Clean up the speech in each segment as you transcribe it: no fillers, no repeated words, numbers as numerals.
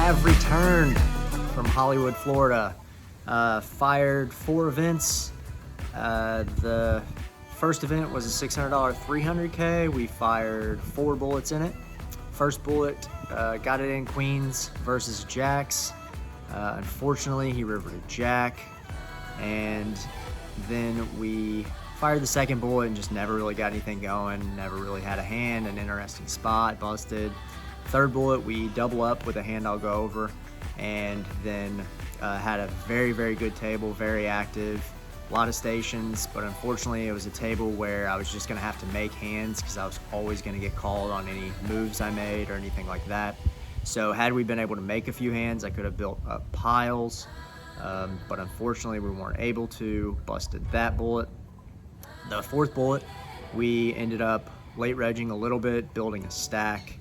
have returned from Hollywood, Florida. Fired 4 events. The first event was a $600 300K. We fired 4 bullets in it. First bullet, got it in queens versus jacks. Unfortunately, he rivered a jack. And then we fired the second bullet and just never really got anything going. Never really had a hand, an interesting spot, busted. Third bullet, we double up with a hand I'll go over, and then had a very, very good table, very active, a lot of stations, but unfortunately it was a table where I was just gonna have to make hands because I was always gonna get called on any moves I made or anything like that. So had we been able to make a few hands, I could have built up piles, but unfortunately we weren't able to, busted that bullet. The fourth bullet, we ended up late regging a little bit, building a stack.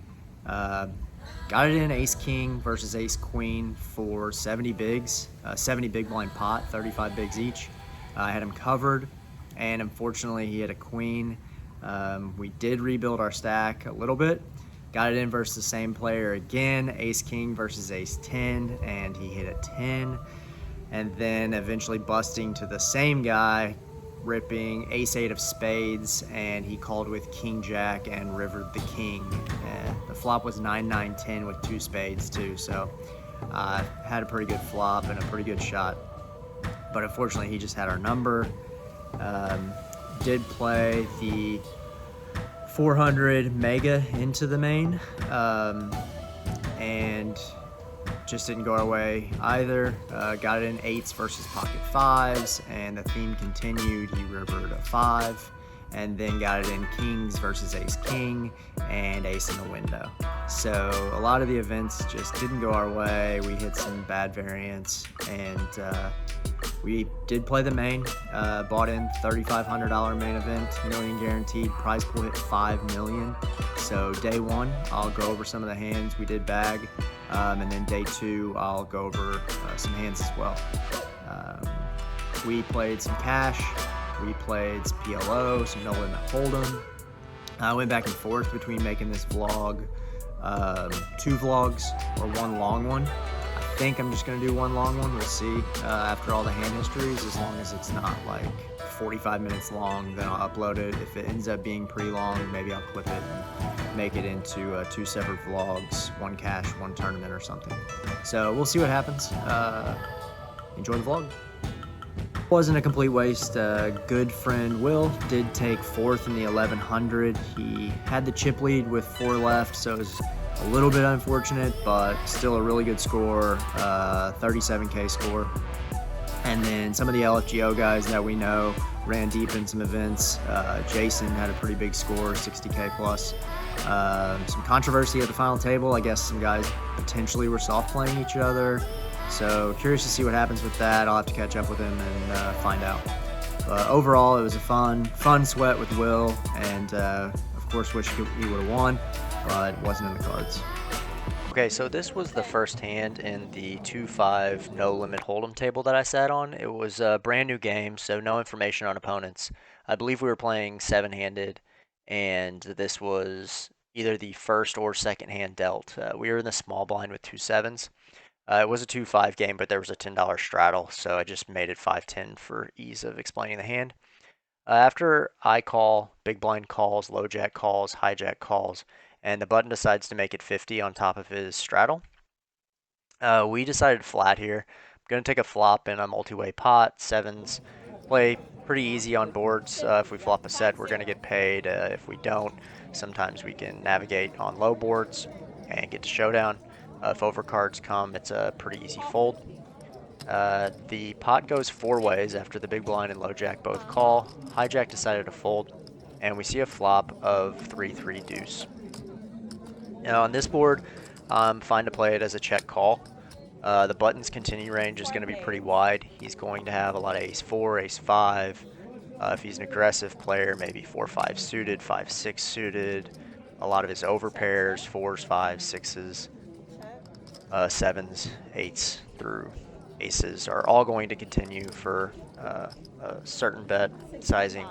Got it in ace king versus ace queen for 70 bigs, 70 big blind pot, 35 bigs each. I had him covered, and unfortunately he had a queen. We did rebuild our stack a little bit. Got it in versus the same player again, ace king versus ace 10, and he hit a 10. And then eventually busting to the same guy, ripping ace 8 of spades, and he called with king jack and rivered the king. The flop was 9-9-10 with 2 spades too, so had a pretty good flop and a pretty good shot, but unfortunately he just had our number. Did play the 400 mega into the main, and just didn't go our way either. Got it in 8s versus pocket 5s, and the theme continued. He rivered a 5, and then got it in kings versus ace king and ace in the window. So a lot of the events just didn't go our way. We hit some bad variants, and we did play the main. Bought in $3,500 main event, million guaranteed. Prize pool hit 5 million. So day 1, I'll go over some of the hands we did bag, and then day 2, I'll go over some hands as well. We played some cash. We played some PLO, some no limit holdem. I went back and forth between making this vlog 2 vlogs or 1 long one. I think I'm just gonna do 1 long one. We'll see after all the hand histories. As long as it's not like 45 minutes long, then I'll upload it. If it ends up being pretty long, maybe I'll clip it and make it into 2 separate vlogs, 1 cash, 1 tournament or something. So we'll see what happens. Enjoy the vlog. Wasn't a complete waste. Good friend Will did take 4th in the 1100. He had the chip lead with 4 left, so it was a little bit unfortunate, but still a really good score, 37K score. And then some of the LFGO guys that we know ran deep in some events. Jason had a pretty big score, 60K plus. Some controversy at the final table. I guess some guys potentially were soft playing each other. So curious to see what happens with that. I'll have to catch up with him and find out. But overall, it was a fun sweat with Will, and of course wish he would have won, but it wasn't in the cards. Okay, so this was the first hand in the 2-5 no limit hold'em table that I sat on. It was a brand new game, so no information on opponents. I believe we were playing 7-handed, and this was either the first or second hand dealt. We were in the small blind with 2 7s. It was a 2-5 game, but there was a $10 straddle, so I just made it 5-10 for ease of explaining the hand. After I call, big blind calls, low jack calls, hijack calls, and the button decides to make it 50 on top of his straddle, we decided flat here. I'm going to take a flop in a multi-way pot, 7s, play pretty easy on boards. If we flop a set, we're going to get paid. If we don't, sometimes we can navigate on low boards and get to showdown. If overcards come, it's a pretty easy fold. The pot goes 4 ways after the big blind and low jack both call. Hijack decided to fold, and we see a flop of 3-3 deuce. Now on this board, I'm fine to play it as a check call. The button's continue range is going to be pretty wide. He's going to have a lot of ace-4, ace-5. If he's an aggressive player, maybe 4-5 suited, 5-6 suited. A lot of his overpairs, 4s, 5s, 6s. 7s, 8s through aces are all going to continue for a certain bet sizing,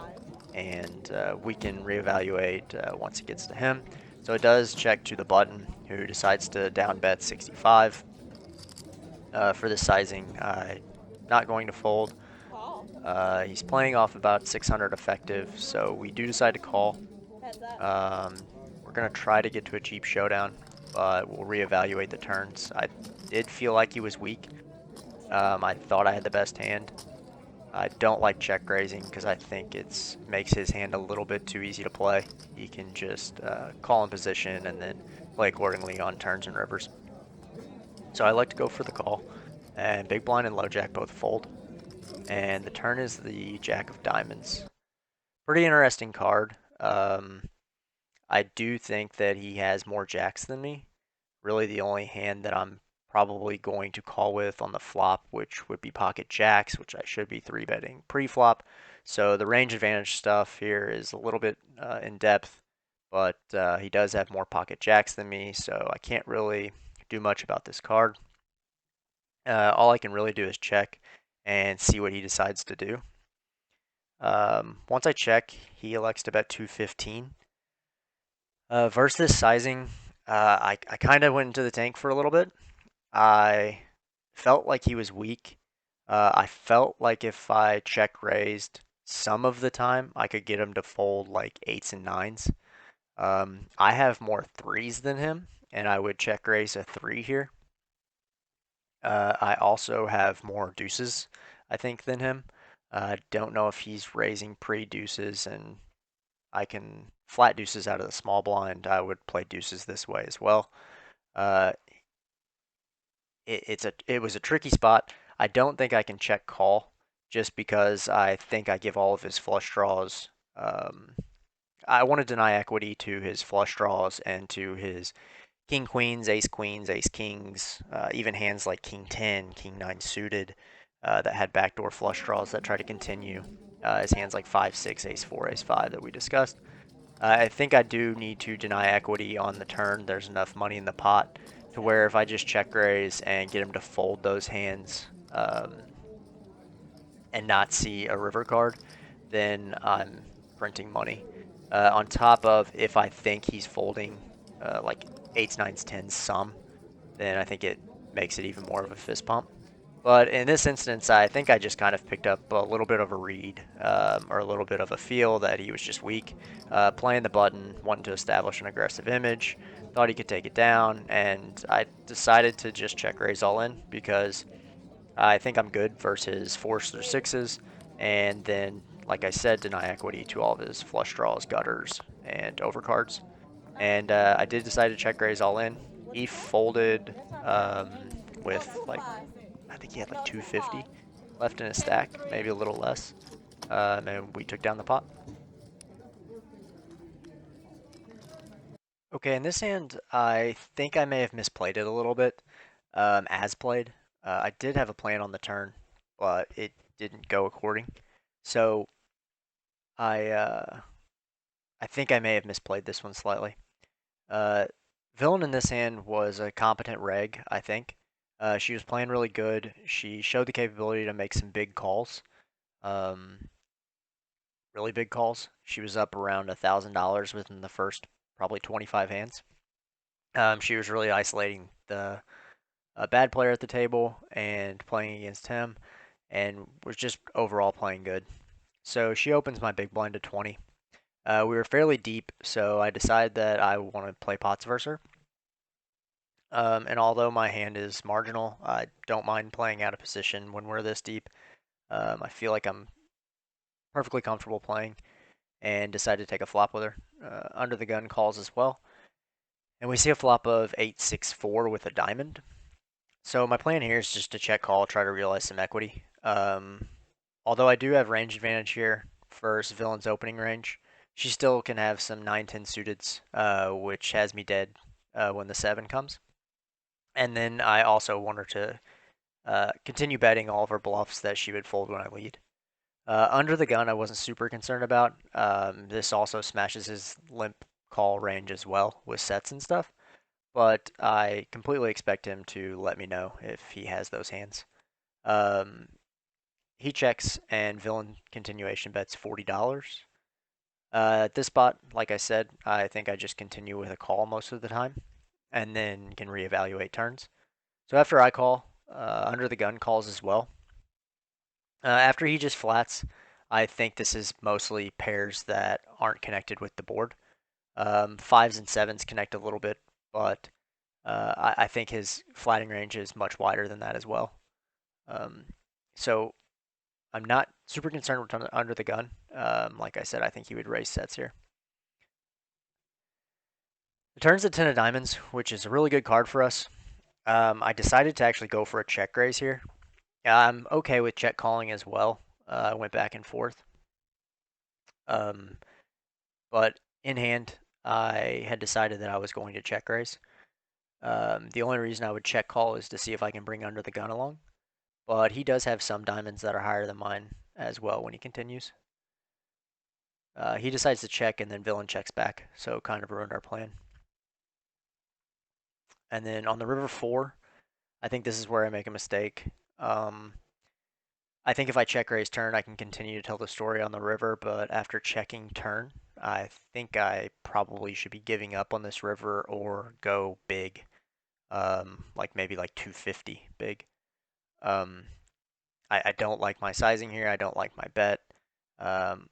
and we can reevaluate once it gets to him. So it does check to the button, who decides to down bet 65. for this sizing. Not going to fold. He's playing off about 600 effective, so we do decide to call. We're going to try to get to a cheap showdown, but we'll reevaluate the turns. I did feel like he was weak. I thought I had the best hand. I don't like check raising because I think it makes his hand a little bit too easy to play. He can just call in position and then play accordingly on turns and rivers. So I like to go for the call, and big blind and low jack both fold. And the turn is the jack of diamonds. Pretty interesting card. I do think that he has more jacks than me. Really the only hand that I'm probably going to call with on the flop, which would be pocket jacks, which I should be 3-betting pre-flop. So the range advantage stuff here is a little bit in depth, but he does have more pocket jacks than me, so I can't really do much about this card. All I can really do is check and see what he decides to do. Once I check, he elects to bet 215. Versus sizing, I kind of went into the tank for a little bit. I felt like he was weak. I felt like if I check raised some of the time, I could get him to fold like eights and nines. I have more threes than him, and I would check raise a three here. I also have more deuces, I think, than him. Don't know if he's raising pre-deuces, and I can flat deuces out of the small blind. I would play deuces this way as well. Uh, it was a tricky spot. I don't think I can check call just because I think I give all of his flush draws. I want to deny equity to his flush draws and to his king queens, ace kings, even hands like king 10, king 9 suited that had backdoor flush draws that try to continue. His hands like 5 6, ace 4, ace 5 that we discussed. I think I do need to deny equity on the turn. There's enough money in the pot to where if I just check raise and get him to fold those hands and not see a river card, then I'm printing money. On top of if I think he's folding like eights, nines, tens, some, then I think it makes it even more of a fist pump. But in this instance, I think I just kind of picked up a little bit of a read or a little bit of a feel that he was just weak. Playing the button, wanting to establish an aggressive image, thought he could take it down, and I decided to just check raise all in because I think I'm good versus fours or sixes, and then, like I said, deny equity to all of his flush draws, gutters, and overcards. And I did decide to check raise all in. He folded with like I think he had like 250 left in his stack, maybe a little less. And we took down the pot. Okay, in this hand, I think I may have misplayed it a little bit. As played, I did have a plan on the turn, but it didn't go according. So I uh, I think I may have misplayed this one slightly. Uh, Villain in this hand was a competent reg, I think. She was playing really good. She showed the capability to make some big calls. Um, really big calls. She was up around $1,000 within the first probably 25 hands. She was really isolating the bad player at the table and playing against him, and was just overall playing good. So she opens my big blind to 20. We were fairly deep, so I decided that I want to play pots versus her. And although my hand is marginal, I don't mind playing out of position when we're this deep. I feel like I'm perfectly comfortable playing, and decide to take a flop with her. Under the gun calls as well. And we see a flop of 8-6-4 with a diamond. So my plan here is just to check call, try to realize some equity. Although I do have range advantage here versus villain's opening range, she still can have some 9-10 suiteds, which has me dead when the 7 comes. And then I also want her to continue betting all of her bluffs that she would fold when I lead. Under the gun, I wasn't super concerned about. This also smashes his limp call range as well with sets and stuff. But I completely expect him to let me know if he has those hands. Um, he checks and villain continuation bets $40. At this spot, like I said, I think I just continue with a call most of the time and then can reevaluate turns. So after I call, under the gun calls as well. After he just flats, I think this is mostly pairs that aren't connected with the board. Fives and sevens connect a little bit, but I think his flatting range is much wider than that as well. Um, so I'm not super concerned with under the gun. Like I said, I think he would raise sets here. The turn's a ten of diamonds, which is a really good card for us. I decided to actually go for a check raise here. I'm okay with check calling as well. I went back and forth. Um, but in hand, I had decided that I was going to check raise. The only reason I would check call is to see if I can bring under the gun along. But he does have some diamonds that are higher than mine as well when he continues. He decides to check and then villain checks back, so kind of ruined our plan. And then on the river 4, I think this is where I make a mistake. Um, I think if I check raise turn, I can continue to tell the story on the river, but after checking turn, I think I probably should be giving up on this river or go big, like maybe like 250 big. Um, I don't like my sizing here. I don't like my bet. Um,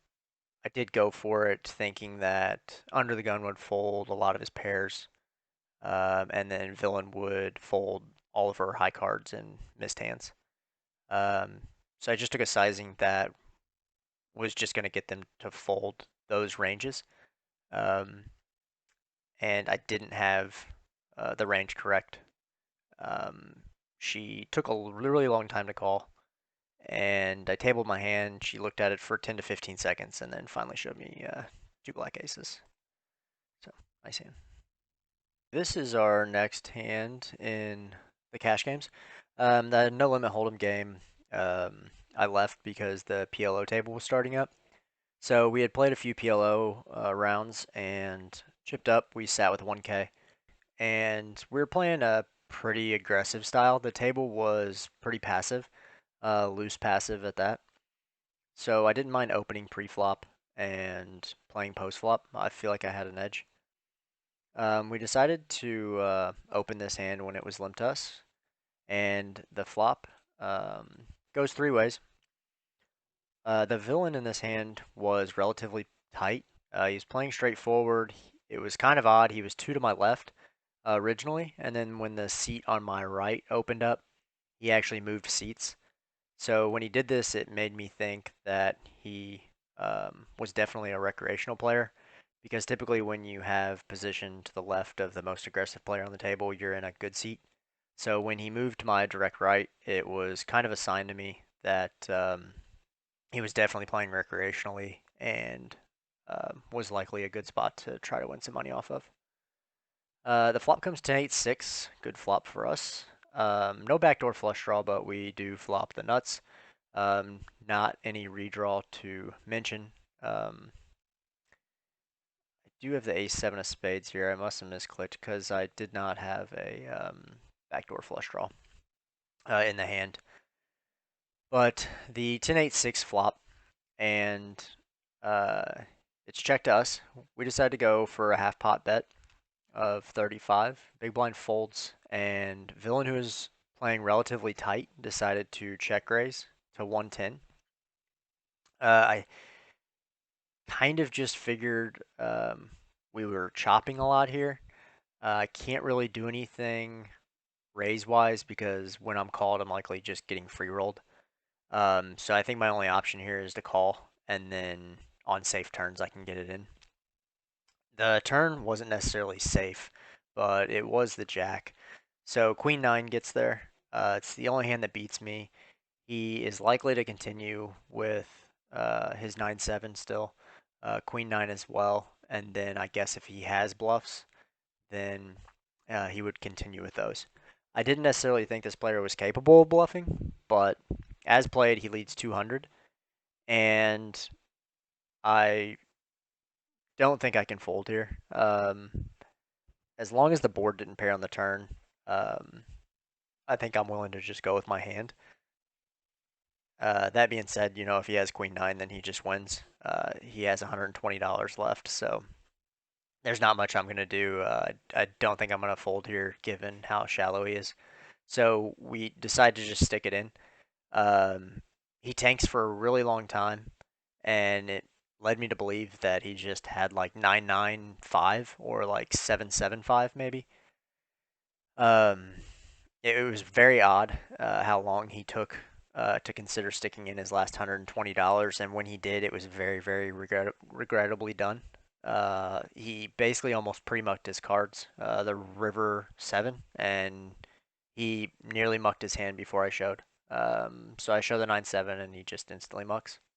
I did go for it thinking that under the gun would fold a lot of his pairs, and then villain would fold all of her high cards and missed hands. So I just took a sizing that was just going to get them to fold those ranges. Um, and I didn't have the range correct. Um, she took a really long time to call, and I tabled my hand. She looked at it for 10 to 15 seconds and then finally showed me two black aces. So, nice hand. This is our next hand in the cash games. The no limit hold'em game, I left because the PLO table was starting up. So we had played a few PLO rounds and chipped up. We sat with 1K, and we were playing a pretty aggressive style. The table was pretty passive, loose passive at that. So I didn't mind opening pre-flop and playing post-flop. I feel like I had an edge. We decided to open this hand when it was limped to us, and the flop goes three ways. The villain in this hand was relatively tight. He was playing straightforward. It was kind of odd. He was two to my left originally, and then when the seat on my right opened up, he actually moved seats. So when he did this, it made me think that he was definitely a recreational player, because typically when you have position to the left of the most aggressive player on the table, you're in a good seat. So when he moved to my direct right, it was kind of a sign to me that he was definitely playing recreationally and was likely a good spot to try to win some money off of. The flop comes 10-8-6, good flop for us. No backdoor flush draw, but we do flop the nuts. Not any redraw to mention. I do have the ace-7 of spades here. I must have misclicked because I did not have a backdoor flush draw in the hand. But the 10-8-6 flop, and uh, it's checked to us. We decided to go for a half pot bet of 35. Big blind folds, and villain, who is playing relatively tight, decided to check raise to 110. I kind of just figured we were chopping a lot here. I can't really do anything raise wise because when I'm called, I'm likely just getting free rolled. So I think my only option here is to call, and then on safe turns I can get it in. The turn wasn't necessarily safe, but it was the jack. So Queen 9 gets there. It's the only hand that beats me. He is likely to continue with his 9-7 still, Queen 9 as well. And then I guess if he has bluffs, then he would continue with those. I didn't necessarily think this player was capable of bluffing, but as played, he leads 200. And I don't think I can fold here. As long as the board didn't pair on the turn, um, I think I'm willing to just go with my hand. That being said, if he has Queen 9, then he just wins. He has $120 left, so there's not much I'm going to do. I don't think I'm going to fold here given how shallow he is. So we decided to just stick it in. Um, he tanks for a really long time, and it led me to believe that he just had like 995 or like 775 maybe. Um, it was very odd how long he took to consider sticking in his last $120, and when he did, it was very, very regrettably done. He basically almost pre-mucked his cards, the River 7, and he nearly mucked his hand before I showed. So I show the 9-7, and he just instantly mucks.